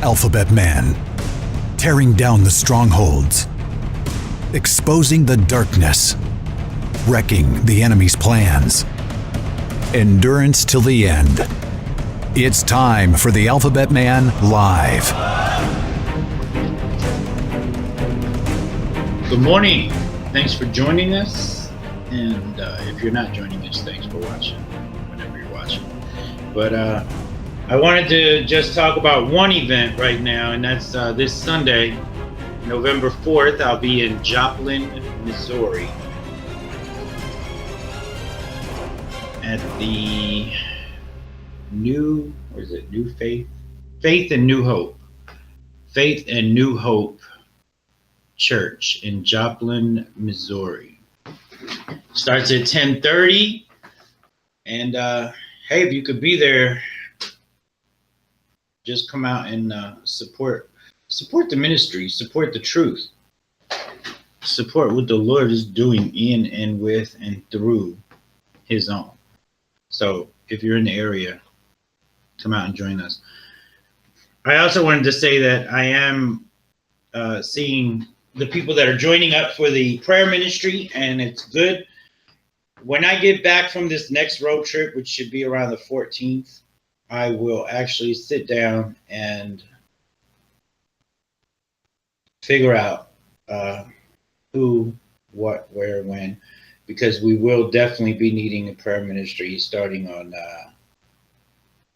Alphabet Man, tearing down the strongholds, exposing the darkness, wrecking the enemy's plans. Endurance till the end. It's time for the Alphabet Man Live. Good morning. Thanks for joining us. And if you're not joining us, thanks for watching, whenever you're watching. But I wanted to just talk about one event right now, and that's this Sunday, November 4th. I'll be in Joplin, Missouri, at the New Faith and New Hope Church in Joplin, Missouri. Starts at 10:30, and hey, if you could be there, just come out and support the ministry, support the truth, support what the Lord is doing in and with and through His own. So if you're in the area, come out and join us. I also wanted to say that I am seeing the people that are joining up for the prayer ministry, and it's good. When I get back from this next road trip, which should be around the 14th, I will actually sit down and figure out who, what, where, when, because we will definitely be needing a prayer ministry starting on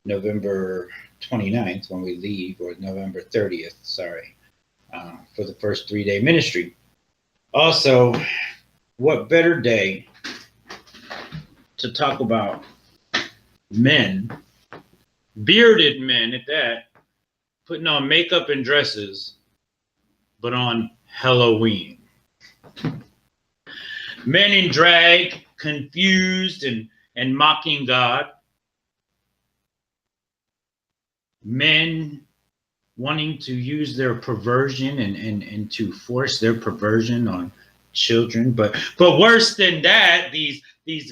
November 29th when we leave, or November 30th, sorry, for the first 3-day ministry. Also, what better day to talk about men, bearded men at that, putting on makeup and dresses, but on Halloween. Men in drag, confused and mocking God. Men wanting to use their perversion and to force their perversion on children. But worse than that, these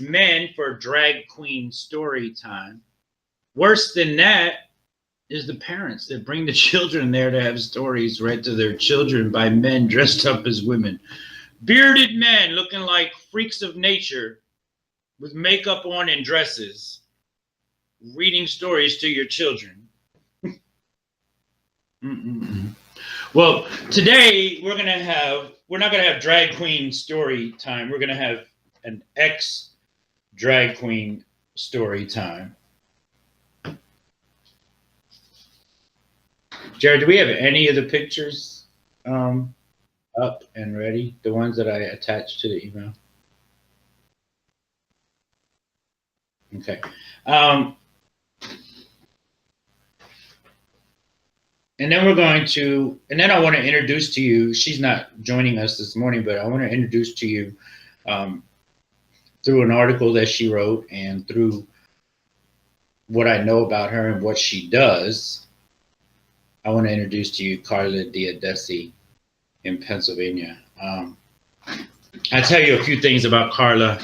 men for drag queen story time. Worse than that is the parents that bring the children there to have stories read to their children by men dressed up as women. Bearded men looking like freaks of nature with makeup on and dresses, reading stories to your children. Well, today we're not gonna have drag queen story time. We're gonna have an ex drag queen story time. Jared, do we have any of the pictures up and ready? The ones that I attached to the email? Okay. And then I want to introduce to you, she's not joining us this morning, but I want to introduce to you through an article that she wrote and through what I know about her and what she does. I want to introduce to you Carla Diodesi in Pennsylvania. I'll tell you a few things about Carla.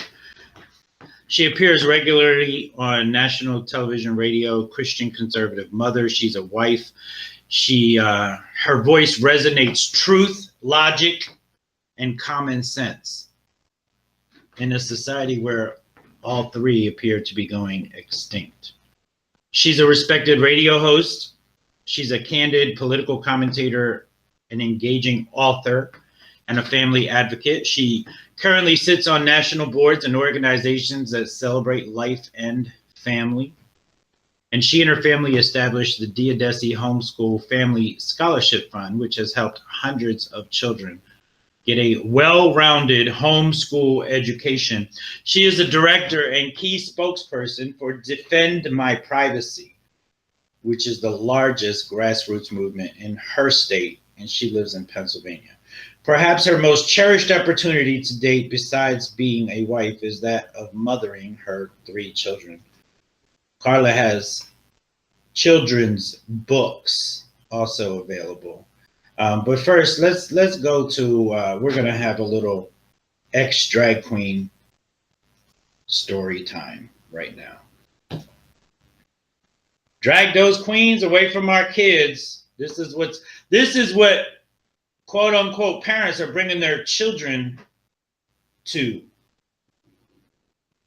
She appears regularly on national television, radio, Christian conservative mother. She's a wife. Her voice resonates truth, logic, and common sense in a society where all three appear to be going extinct. She's a respected radio host. She's a candid political commentator, an engaging author, and a family advocate. She currently sits on national boards and organizations that celebrate life and family. And she and her family established the Diodesi Homeschool Family Scholarship Fund, which has helped hundreds of children get a well-rounded homeschool education. She is the director and key spokesperson for Defend My Privacy, which is the largest grassroots movement in her state, and she lives in Pennsylvania. Perhaps her most cherished opportunity to date, besides being a wife, is that of mothering her 3 children. Carla has children's books also available. But first, let's go to, we're going to have a little ex-drag queen story time right now. Drag those queens away from our kids. This is what quote unquote parents are bringing their children to.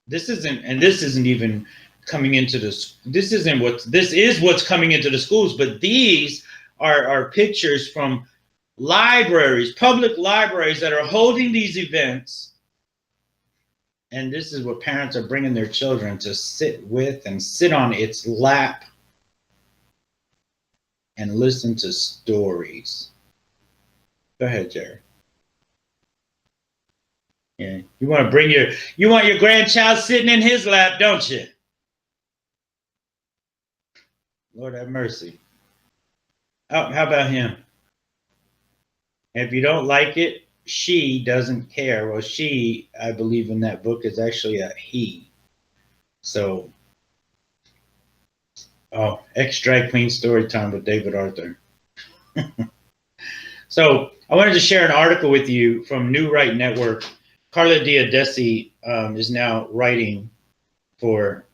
This isn't even coming into this. This is what's coming into the schools, but these are pictures from libraries, public libraries that are holding these events. And this is what parents are bringing their children to sit with and sit on its lap and listen to stories. Go ahead, Jared. Yeah, you want your grandchild sitting in his lap, don't you? Lord have mercy. Oh, how about him? If you don't like it, she doesn't care. Well, she, I believe in that book, is actually a he. So, ex-drag queen story time with David Arthur. So, I wanted to share an article with you from New Right Network. Carla Diodesi is now writing for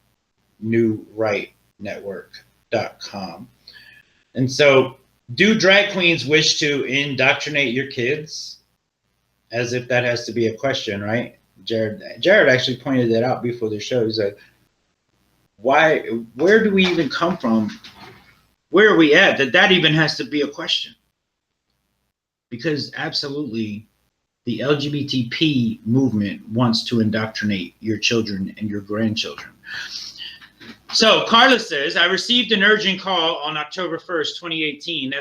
newrightnetwork.com. And so, do drag queens wish to indoctrinate your kids? As if that has to be a question, right? Jared actually pointed that out before the show. He's like, where do we even come from? Where are we at that even has to be a question? Because absolutely, the LGBTP movement wants to indoctrinate your children and your grandchildren. So Carla says, I received an urgent call on October 1st, 2018.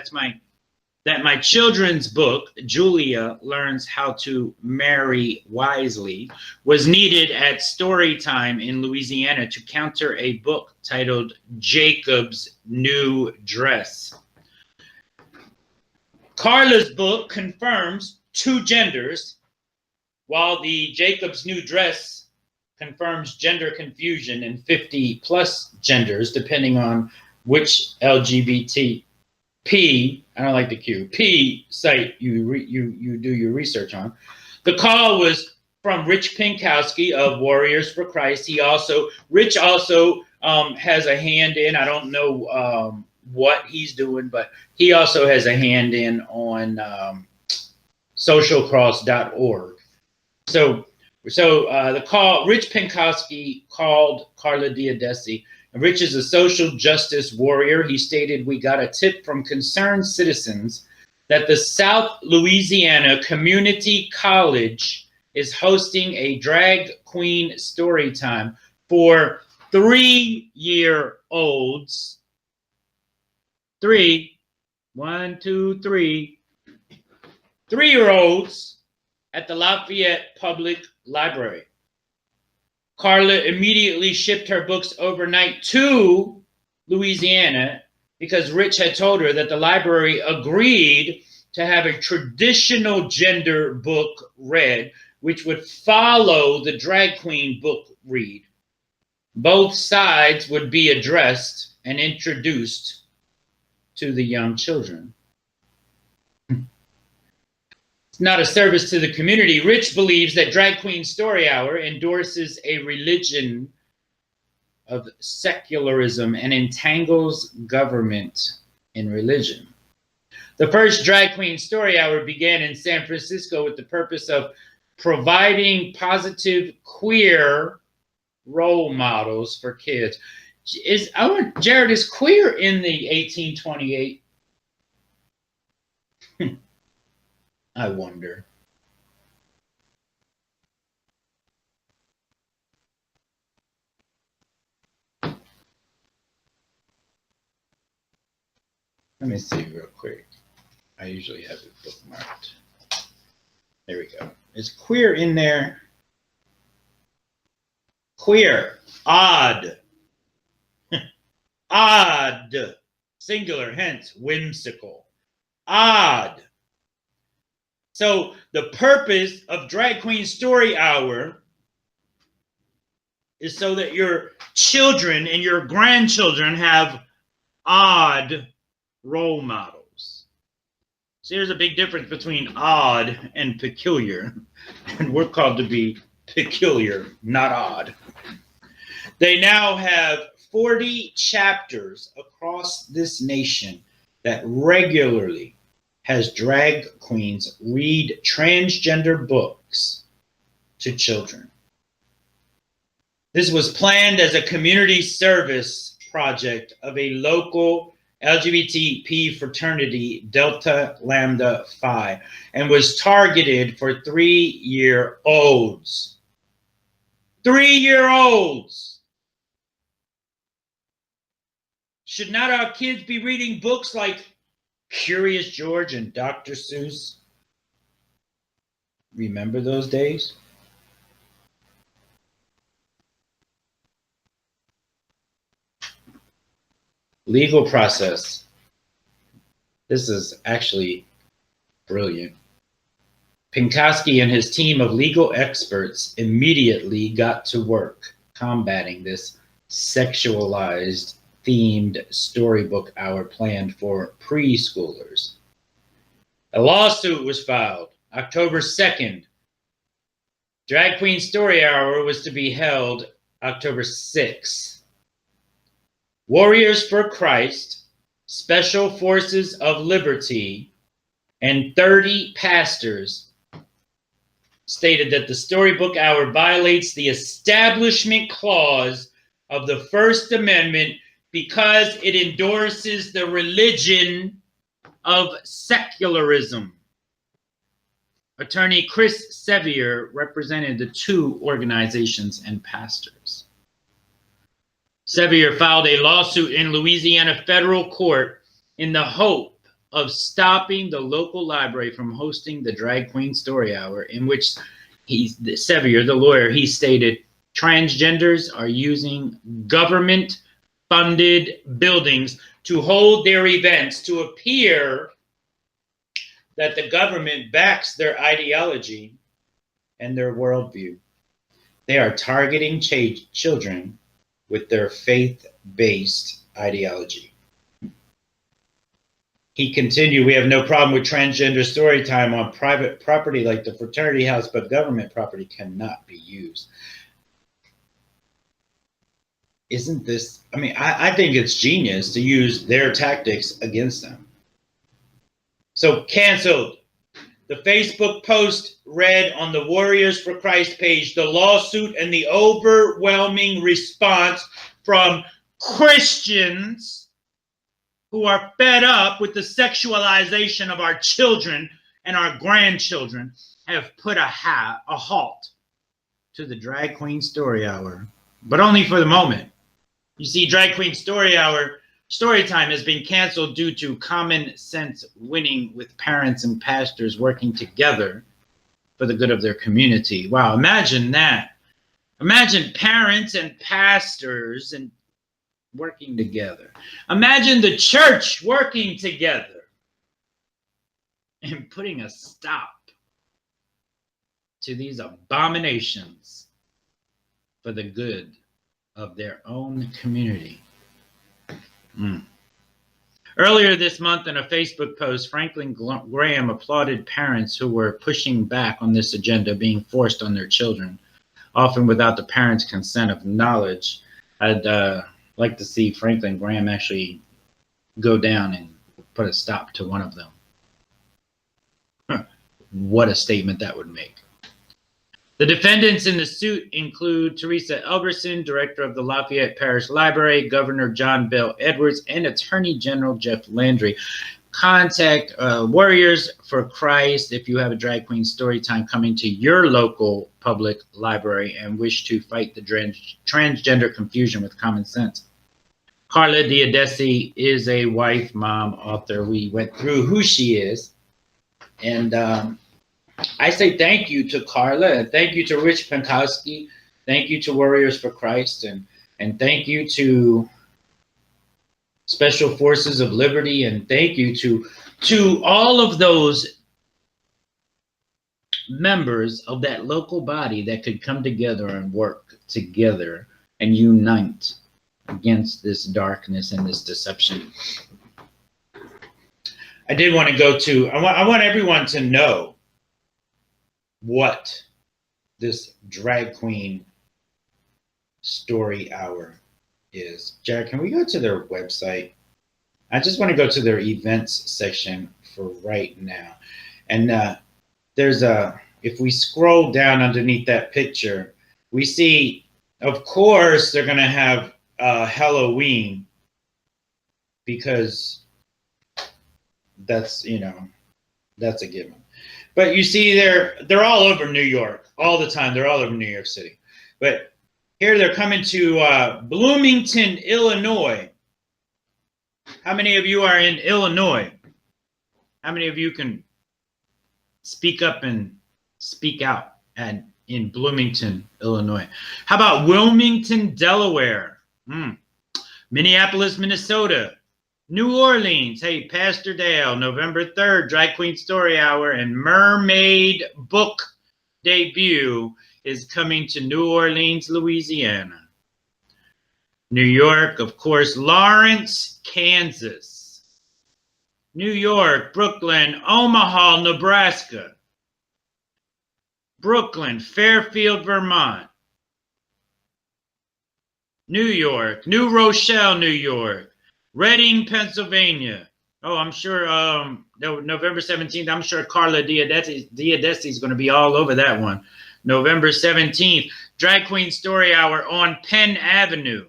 That my children's book, Julia Learns How to Marry Wisely, was needed at Storytime in Louisiana to counter a book titled Jacob's New Dress. Carla's book confirms 2 genders, while the Jacob's New Dress confirms gender confusion in 50 plus genders, depending on which LGBT P, I don't like the Q, P site you do your research on. The call was from Rich Pinkowski of Warriors for Christ. Rich also has a hand in, I don't know what he's doing, but he also has a hand in on socialcross.org. So the call, Rich Pinkowski called Carla Diodesi. Rich is a social justice warrior. He stated, we got a tip from concerned citizens that the South Louisiana Community College is hosting a drag queen story time for 3-year-olds. 3-year-olds at the Lafayette Public Library. Carla immediately shipped her books overnight to Louisiana because Rich had told her that the library agreed to have a traditional gender book read, which would follow the drag queen book read. Both sides would be addressed and introduced to the young children. It's not a service to the community. Rich believes that Drag Queen Story Hour endorses a religion of secularism and entangles government in religion. The first Drag Queen Story Hour began in San Francisco with the purpose of providing positive queer role models for kids. Jared, is queer in the 1828? I wonder. Let me see real quick. I usually have it bookmarked. There we go. Is queer in there? Queer. Odd. Odd. Singular, hence whimsical. Odd. So the purpose of Drag Queen Story Hour is so that your children and your grandchildren have odd role models. So there's a big difference between odd and peculiar. And we're called to be peculiar, not odd. They now have 40 chapters across this nation that regularly has drag queens read transgender books to children. This was planned as a community service project of a local LGBTQ fraternity, Delta Lambda Phi, and was targeted for 3-year-olds. 3-year-olds! Should not our kids be reading books like Curious George and Dr. Seuss? Remember those days? Legal process. This is actually brilliant. Pinkowski and his team of legal experts immediately got to work combating this sexualized themed storybook hour planned for preschoolers. A lawsuit was filed October 2nd. Drag Queen Story Hour was to be held October 6th. Warriors for Christ, Special Forces of Liberty, and 30 pastors stated that the Storybook Hour violates the Establishment Clause of the First Amendment because it endorses the religion of secularism. Attorney Chris Sevier represented the two organizations and pastors. Sevier filed a lawsuit in Louisiana federal court in the hope of stopping the local library from hosting the Drag Queen Story Hour, in which Sevier, the lawyer, he stated, transgenders are using government-funded buildings to hold their events to appear that the government backs their ideology and their worldview. They are targeting children with their faith-based ideology. He continued, we have no problem with transgender story time on private property like the fraternity house, but government property cannot be used. Isn't this, I think it's genius to use their tactics against them. So canceled. The Facebook post read on the Warriors for Christ page, the lawsuit and the overwhelming response from Christians who are fed up with the sexualization of our children and our grandchildren have put a halt to the Drag Queen Story Hour, but only for the moment. You see, Drag Queen Story Hour story time has been canceled due to common sense winning, with parents and pastors working together for the good of their community. Wow, imagine that. Imagine parents and pastors and working together. Imagine the church working together and putting a stop to these abominations for the good of their own community. Earlier this month, in a Facebook post, Franklin Graham applauded parents who were pushing back on this agenda being forced on their children, often without the parents' consent of knowledge. I'd like to see Franklin Graham actually go down and put a stop to one of them. What a statement that would make. The defendants in the suit include Teresa Elberson, director of the Lafayette Parish Library, Governor John Bel Edwards, and Attorney General Jeff Landry. Contact Warriors for Christ if you have a Drag Queen story time coming to your local public library and wish to fight the transgender confusion with common sense. Carla Diodesi is a wife, mom, author. We went through who she is. And I say thank you to Carla, and thank you to Rich Pinkowski, thank you to Warriors for Christ, and thank you to Special Forces of Liberty, and thank you to all of those members of that local body that could come together and work together and unite against this darkness and this deception. I did want to go to, I want everyone to know what this Drag Queen Story Hour is. Jared, can we go to their website? I just want to go to their events section for right now. And if we scroll down underneath that picture, we see, of course, they're going to have Halloween, because that's a given. But you see, they're all over New York all the time. They're all over New York City. But here they're coming to Bloomington, Illinois. How many of you are in Illinois? How many of you can speak up and speak out in Bloomington, Illinois? How about Wilmington, Delaware? Minneapolis, Minnesota. New Orleans. Hey, Pastor Dale, November 3rd, Drag Queen Story Hour and Mermaid book debut is coming to New Orleans, Louisiana. New York, of course, Lawrence, Kansas. New York, Brooklyn, Omaha, Nebraska. Brooklyn, Fairfield, Vermont. New York, New Rochelle, New York. Reading, Pennsylvania. Oh, I'm sure November 17th, I'm sure Carla Diodesi is going to be all over that one. November 17th, Drag Queen Story Hour on Penn Avenue.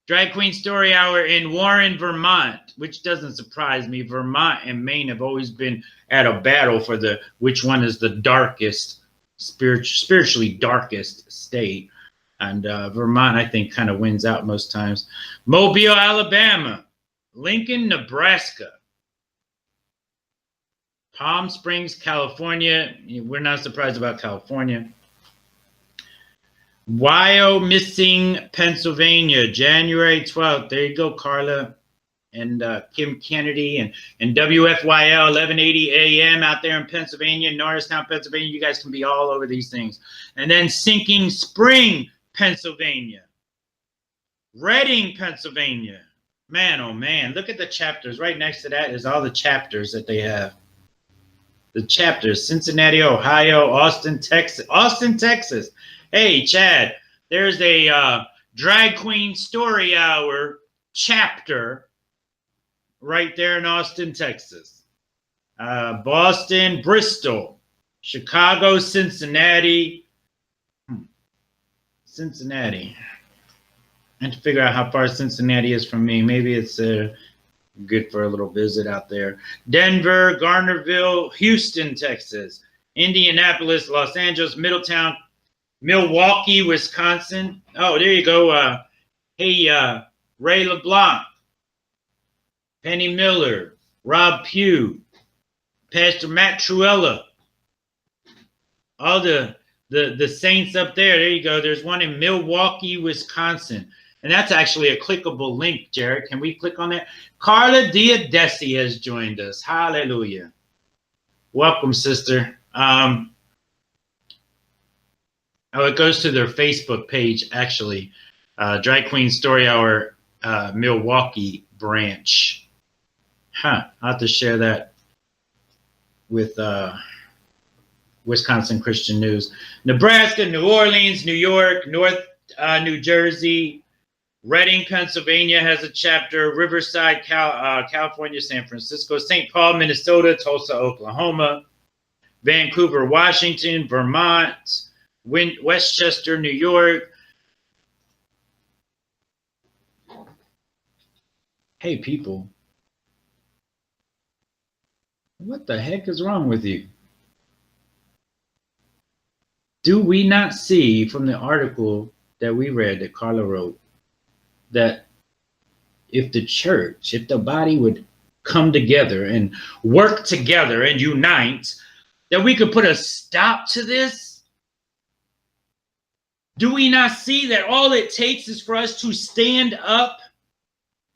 Drag Queen Story Hour in Warren, Vermont, which doesn't surprise me. Vermont and Maine have always been at a battle for which one is the darkest, spiritually darkest state. And Vermont, I think, kind of wins out most times. Mobile, Alabama. Lincoln, Nebraska. Palm Springs, California. We're not surprised about California. Wyomissing, Pennsylvania, January 12th. There you go, Carla and Kim Kennedy and WFYL 1180 AM out there in Pennsylvania, Norristown, Pennsylvania. You guys can be all over these things. And then Sinking Spring, Pennsylvania. Reading, Pennsylvania. Man, oh man, look at the chapters. Right next to that is all the chapters that they have. The chapters: Cincinnati, Ohio, Austin, Texas. Austin, Texas. Hey, Chad, there's a Drag Queen Story Hour chapter right there in Austin, Texas. Boston, Bristol, Chicago, Cincinnati. Cincinnati. I have to figure out how far Cincinnati is from me. Maybe it's good for a little visit out there. Denver, Garnerville, Houston, Texas. Indianapolis, Los Angeles, Middletown, Milwaukee, Wisconsin. Oh, there you go. Hey, Ray LeBlanc, Penny Miller, Rob Pugh, Pastor Matt Truella. All the saints up there. There you go. There's one in Milwaukee, Wisconsin. And that's actually a clickable link, Jared. Can we click on that? Carla Diodesi has joined us. Hallelujah. Welcome, sister. Oh, it goes to their Facebook page, actually. Drag Queen Story Hour Milwaukee branch. I'll have to share that with Wisconsin Christian News. Nebraska, New Orleans, New York, North New Jersey, Reading, Pennsylvania has a chapter. Riverside, California, San Francisco, St. Paul, Minnesota, Tulsa, Oklahoma, Vancouver, Washington, Vermont, Westchester, New York. Hey, people. What the heck is wrong with you? Do we not see from the article that we read that Carla wrote that if the church, if the body would come together and work together and unite, that we could put a stop to this? Do we not see that all it takes is for us to stand up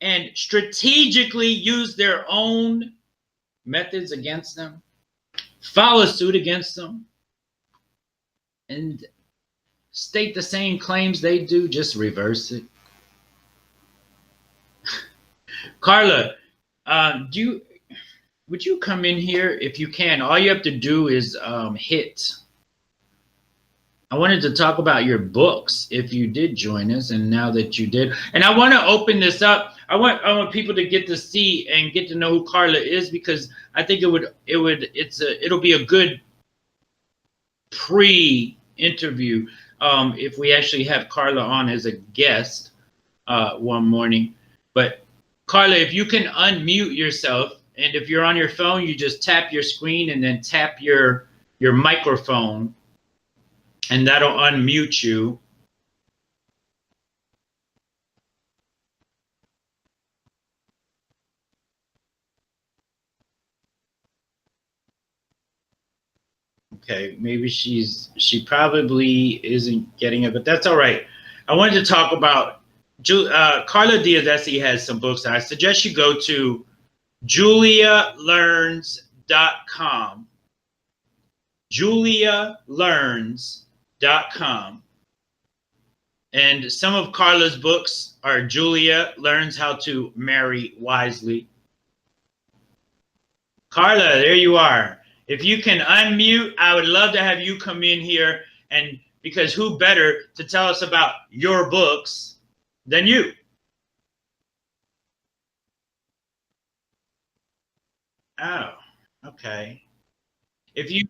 and strategically use their own methods against them, follow suit against them, and state the same claims they do, just reverse it? Carla, would you come in here if you can? All you have to do is hit. I wanted to talk about your books if you did join us, and now that you did. And I want to open this up. I want people to get to see and get to know who Carla is, because I think it'll be a good pre-interview if we actually have Carla on as a guest one morning. But Carla, if you can unmute yourself, and if you're on your phone, you just tap your screen and then tap your microphone, and that'll unmute you. Okay, maybe she probably isn't getting it, but that's all right. I wanted to talk about Carla Diaz has some books. I suggest you go to julialearns.com. julialearns.com. And some of Carla's books are Julia Learns How to Marry Wisely. Carla, there you are. If you can unmute, I would love to have you come in here, and because who better to tell us about your books than you? Oh, okay. If you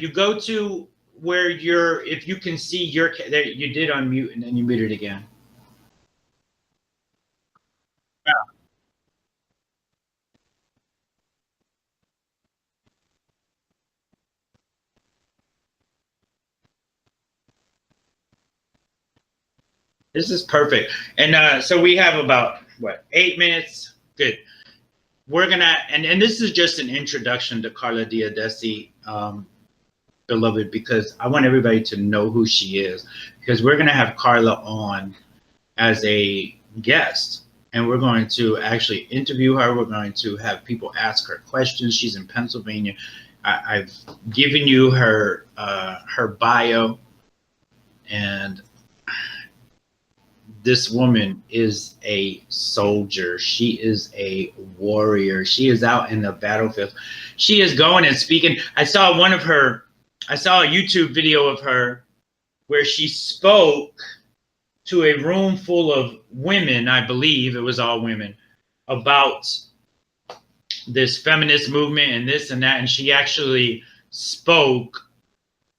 go to where if you can see there, you did unmute and then you muted again. This is perfect. And so we have about, what, 8 minutes? Good. We're going to, and this is just an introduction to Carla Diaz, beloved, because I want everybody to know who she is, because we're going to have Carla on as a guest, and we're going to actually interview her. We're going to have people ask her questions. She's in Pennsylvania. I've given you her bio, and this woman is a soldier. She is a warrior. She is out in the battlefield. She is going and speaking. I saw a YouTube video of her where she spoke to a room full of women, I believe it was all women, about this feminist movement and this and that. And she actually spoke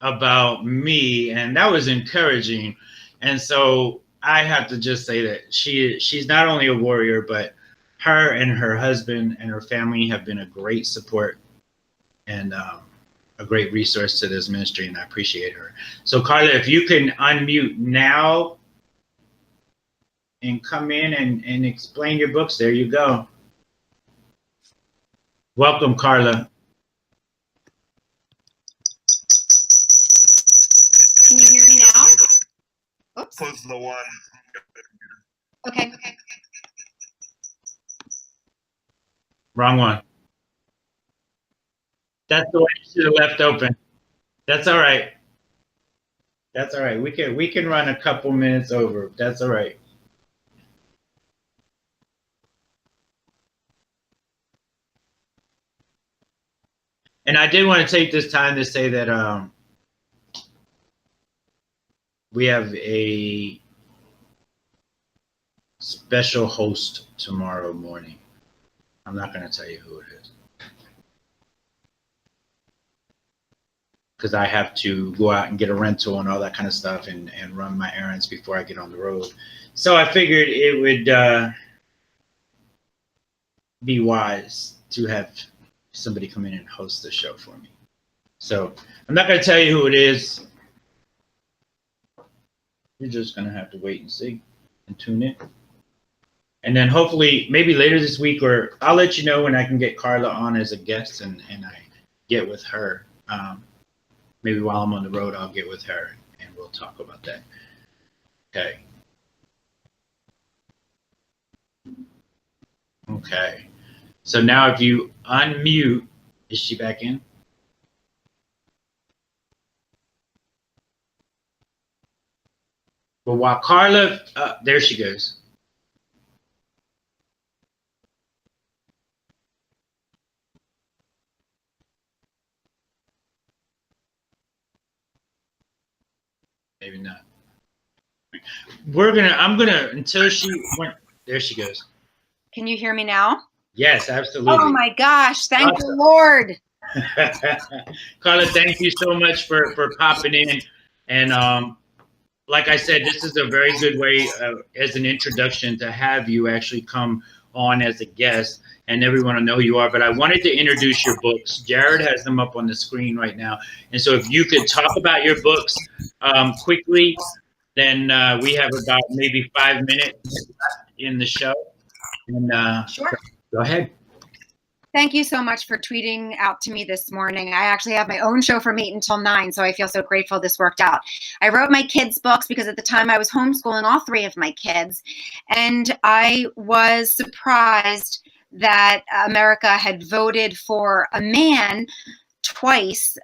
about me, and that was encouraging. And so I have to just say that she's not only a warrior, but her and her husband and her family have been a great support and a great resource to this ministry, and I appreciate her. So Carla, if you can unmute now and come in and explain your books, there you go. Welcome, Carla. Can you hear me now? Oops. Close the one. Okay. Wrong one. That's the one you should have left open. That's all right. That's all right. We can run a couple minutes over. That's all right. And I did want to take this time to say that we have a special host tomorrow morning. I'm not going to tell you who it is, because I have to go out and get a rental and all that kind of stuff and run my errands before I get on the road. So I figured it would be wise to have somebody come in and host the show for me. So I'm not going to tell you who it is. You're just going to have to wait and see and tune in. And then hopefully maybe later this week, or I'll let you know when I can get Carla on as a guest and I get with her. Maybe while I'm on the road, I'll get with her and we'll talk about that. Okay. Okay. So now if you unmute, is she back in? But while Carla, there she goes. Maybe not. I'm gonna, until she went, There she goes. Can you hear me now? Yes, absolutely. Oh my gosh. Thank the Lord. Carla, thank you so much for popping in. And like I said, this is a very good way as an introduction to have you actually come on as a guest, and everyone will know who you are. But I wanted to introduce your books. Jared has them up on the screen right now. And so if you could talk about your books quickly, then we have about maybe 5 minutes in the show. And Sure. Go ahead. Thank you so much for tweeting out to me this morning. I actually have my own show from 8 until 9, so I feel so grateful this worked out. I wrote my kids' books because at the time I was homeschooling all 3 of my kids, and I was surprised that America had voted for a man twice,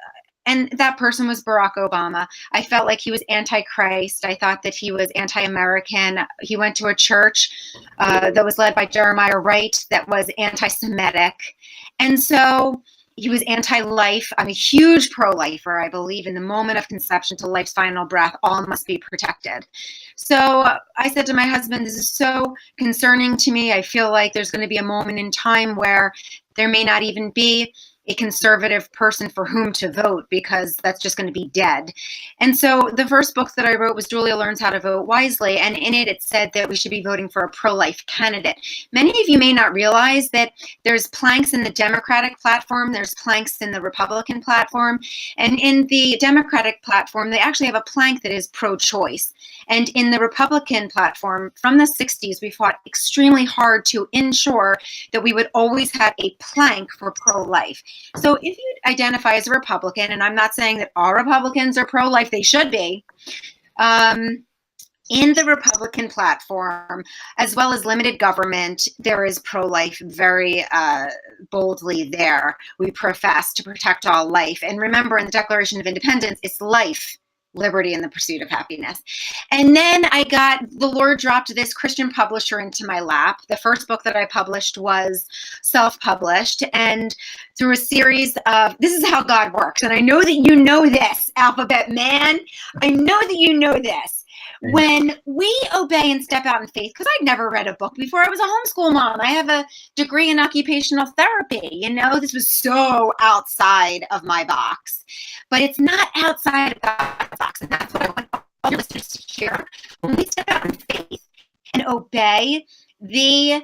and that person was Barack Obama. I felt like he was anti-Christ. I thought that he was anti-American. He went to a church that was led by Jeremiah Wright that was anti-Semitic. And so he was anti-life. I'm a huge pro-lifer. I believe in the moment of conception to life's final breath, all must be protected. So I said to my husband, this is so concerning to me. I feel like there's going to be a moment in time where there may not even be a conservative person for whom to vote, because that's just going to be dead. And so the first book that I wrote was Julia Learns How to Vote Wisely. And in it, it said that we should be voting for a pro-life candidate. Many of you may not realize that there's planks in the Democratic platform, there's planks in the Republican platform. And in the Democratic platform, they actually have a plank that is pro-choice. And in the Republican platform, from the 60s, we fought extremely hard to ensure that we would always have a plank for pro-life. So if you identify as a Republican, and I'm not saying that all Republicans are pro-life, they should be, in the Republican platform, as well as limited government, there is pro-life very boldly there. We profess to protect all life. And remember, in the Declaration of Independence, it's life, liberty, and the pursuit of happiness. And then the Lord dropped this Christian publisher into my lap. The first book that I published was self-published, and through a series of, this is how God works. And I know that you know this, Alphabet Man. I know that you know this. When we obey and step out in faith, because I'd never read a book before. I was a homeschool mom. I have a degree in occupational therapy. This was so outside of my box. But it's not outside of God's box. And that's what I want all your listeners to hear. When we step out in faith and obey, the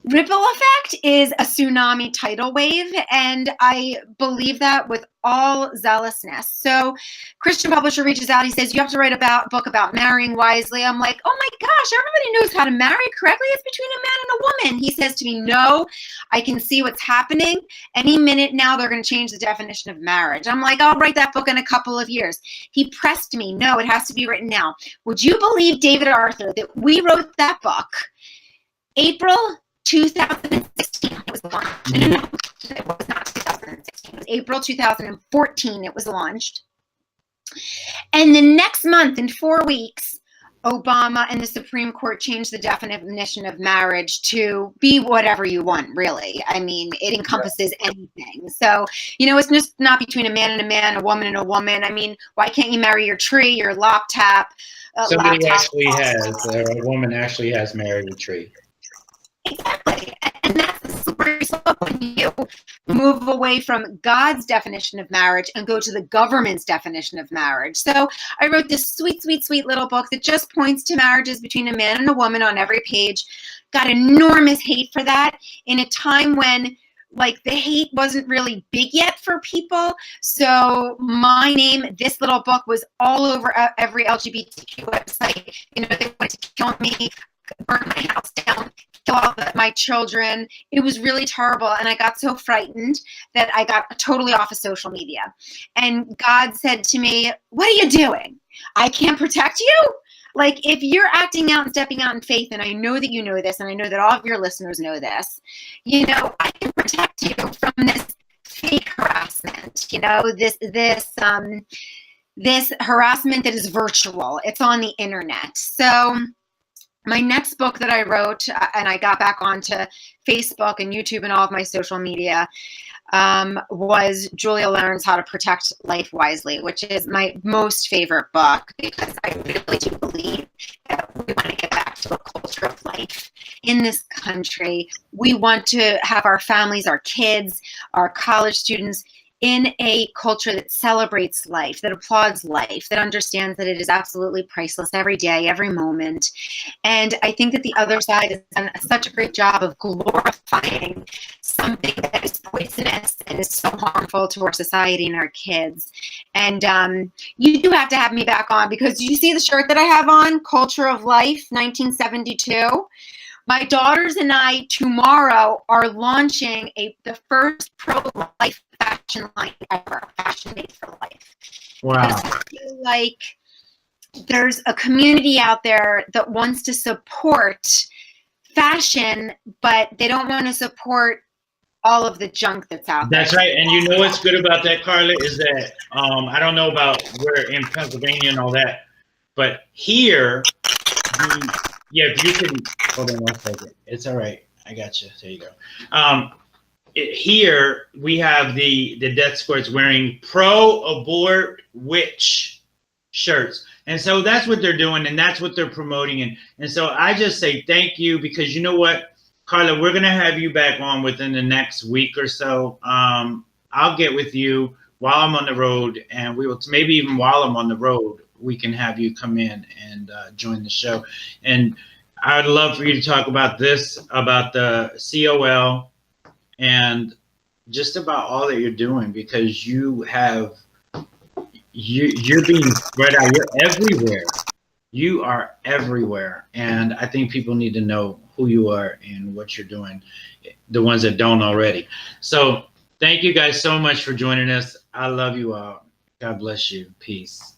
ripple effect is a tsunami tidal wave, and I believe that with all zealousness. So Christian publisher reaches out, he says, you have to write a book about marrying wisely. I'm like, oh my gosh, everybody knows how to marry correctly. It's between a man and a woman. He says to me, no, I can see what's happening. Any minute now, they're going to change the definition of marriage. I'm like, I'll write that book in a couple of years. He pressed me, no, it has to be written now. Would you believe, David Arthur, that we wrote that book April 2016, it was launched. No, it was not 2016. It was April 2014 it was launched. And the next month, in 4 weeks, Obama and the Supreme Court changed the definition of marriage to be whatever you want, really. I mean, it encompasses anything. So, it's just not between a man and a man, a woman and a woman. I mean, why can't you marry your tree, your laptop? Somebody actually has, a woman actually has married a tree. Exactly. And that's the slippery slope when you move away from God's definition of marriage and go to the government's definition of marriage. So I wrote this sweet, sweet, sweet little book that just points to marriages between a man and a woman on every page. Got enormous hate for that in a time when the hate wasn't really big yet for people. So my name, this little book, was all over every LGBTQ website. They wanted to kill me, burn my house down, kill all my children. It was really terrible. And I got so frightened that I got totally off of social media. And God said to me, what are you doing? I can't protect you? If you're acting out and stepping out in faith, and I know that you know this, and I know that all of your listeners know this, I can protect you from this fake harassment, this harassment that is virtual. It's on the internet. So my next book that I wrote, and I got back onto Facebook and YouTube and all of my social media, was Julia Learns How to Protect Life Wisely, which is my most favorite book because I really do believe that we want to get back to a culture of life. in this country. We want to have our families, our kids, our college students in a culture that celebrates life, that applauds life, that understands that it is absolutely priceless every day, every moment. And I think that the other side has done such a great job of glorifying something that is poisonous and is so harmful to our society and our kids. And you do have to have me back on, because you see the shirt that I have on, Culture of Life, 1972. My daughters and I tomorrow are launching the first pro-life fashion line ever, Fashion Made for Life. Wow. Because I feel like there's a community out there that wants to support fashion, but they don't want to support all of the junk that's out there. That's right. And you know what's good about that, Carla, is that I don't know about where in Pennsylvania and all that, but here, if you can, hold on one second. It's all right. I got you. There you go. Here we have the Death Squads wearing pro-abort witch shirts. And so that's what they're doing, and that's what they're promoting. And so I just say thank you, because you know what, Carla, we're going to have you back on within the next week or so. I'll get with you while I'm on the road, and we will, maybe even while I'm on the road, we can have you come in and join the show. And I'd love for you to talk about this, about the COL, and just about all that you're doing, because you have, you're being spread out. You're everywhere. You are everywhere. And I think people need to know who you are and what you're doing, the ones that don't already. So thank you guys so much for joining us. I love you all. God bless you. Peace.